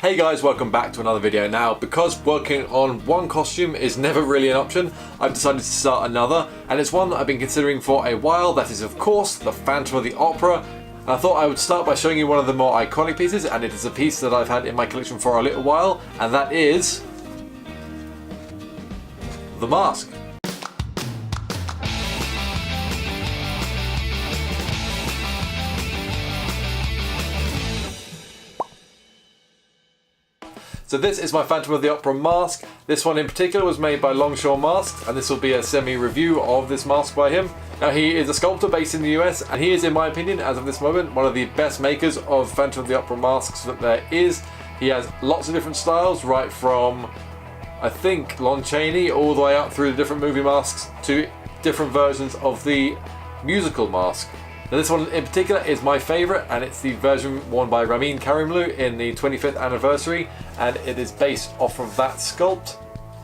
Hey guys, welcome back to another video. Now, because working on one costume is never really an option, I've decided to start another, and it's one that I've been considering for a while. That is, of course, the Phantom of the Opera. And I thought I would start by showing you one of the more iconic pieces, and it is a piece that I've had in my collection for a little while, and that is the mask. So this is my Phantom of the Opera mask. This one in particular was made by Longshore Masks, and this will be a semi-review of this mask by him. Now, he is a sculptor based in the US, and he is, in my opinion, as of this moment, one of the best makers of Phantom of the Opera masks that there is. He has lots of different styles, right from, I think, Lon Chaney, all the way up through the different movie masks to different versions of the musical mask. Now, this one in particular is my favourite, and it's the version worn by Ramin Karimloo in the 25th anniversary, and it is based off of that sculpt.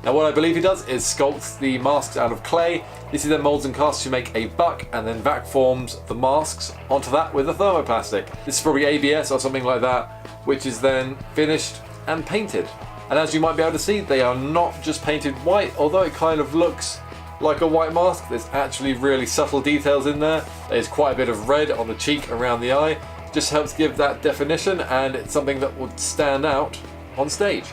Now, what I believe he does is sculpts the masks out of clay. This is then moulds and casts to make a buck, and then vac forms the masks onto that with a thermoplastic. This is probably ABS or something like that, which is then finished and painted. And as you might be able to see, they are not just painted white, although it kind of looks like a white mask. There's actually really subtle details in there. There's quite a bit of red on the cheek around the eye. Just helps give that definition, and it's something that would stand out on stage.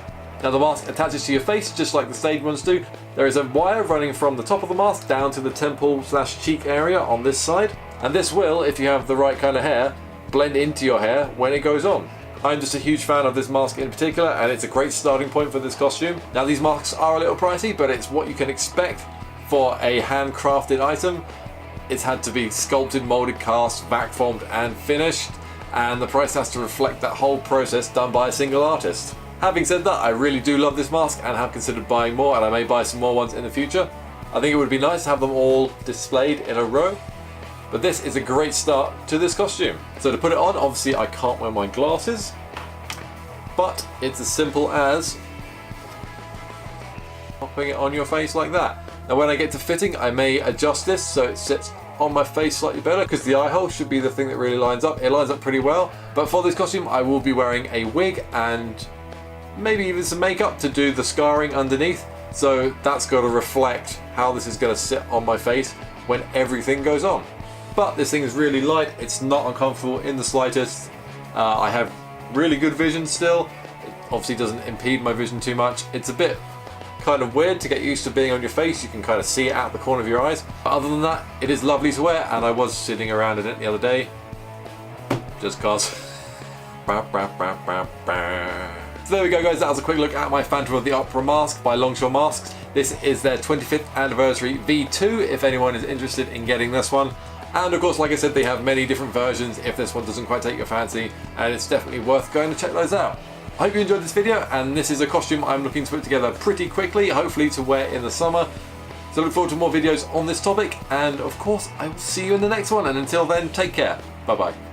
Now, the mask attaches to your face just like the stage ones do. There is a wire running from the top of the mask down to the temple/cheek area on this side, and this will, if you have the right kind of hair, blend into your hair when it goes on. I'm just a huge fan of this mask in particular, and it's a great starting point for this costume. Now, these masks are a little pricey, but it's what you can expect for a handcrafted item. It's had to be sculpted, molded, cast, vac formed and finished, and the price has to reflect that whole process done by a single artist. Having said that, I really do love this mask and have considered buying more, and I may buy some more ones in the future. I think it would be nice to have them all displayed in a row, but this is a great start to this costume. So to put it on, obviously I can't wear my glasses, but it's as simple as popping it on your face like that. Now, when I get to fitting, I may adjust this so it sits on my face slightly better, because the eye hole should be the thing that really lines up. It lines up pretty well, but for this costume I will be wearing a wig and maybe even some makeup to do the scarring underneath, so that's got to reflect how this is going to sit on my face when everything goes on. But this thing is really light, it's not uncomfortable in the slightest. I have really good vision still. It obviously doesn't impede my vision too much. It's a bit kind of weird to get used to being on your face. You can kind of see it out the corner of your eyes, but other than that, it is lovely to wear, and I was sitting around in it the other day just cause. So there we go, guys. That was a quick look at my Phantom of the Opera mask by Longshore Masks. This is their 25th anniversary V2 if anyone is interested in getting this one. And of course, like I said, they have many different versions if this one doesn't quite take your fancy, and it's definitely worth going to check those out. I hope you enjoyed this video, and this is a costume I'm looking to put together pretty quickly, hopefully to wear in the summer. So look forward to more videos on this topic, and of course I will see you in the next one, and until then, take care. Bye bye.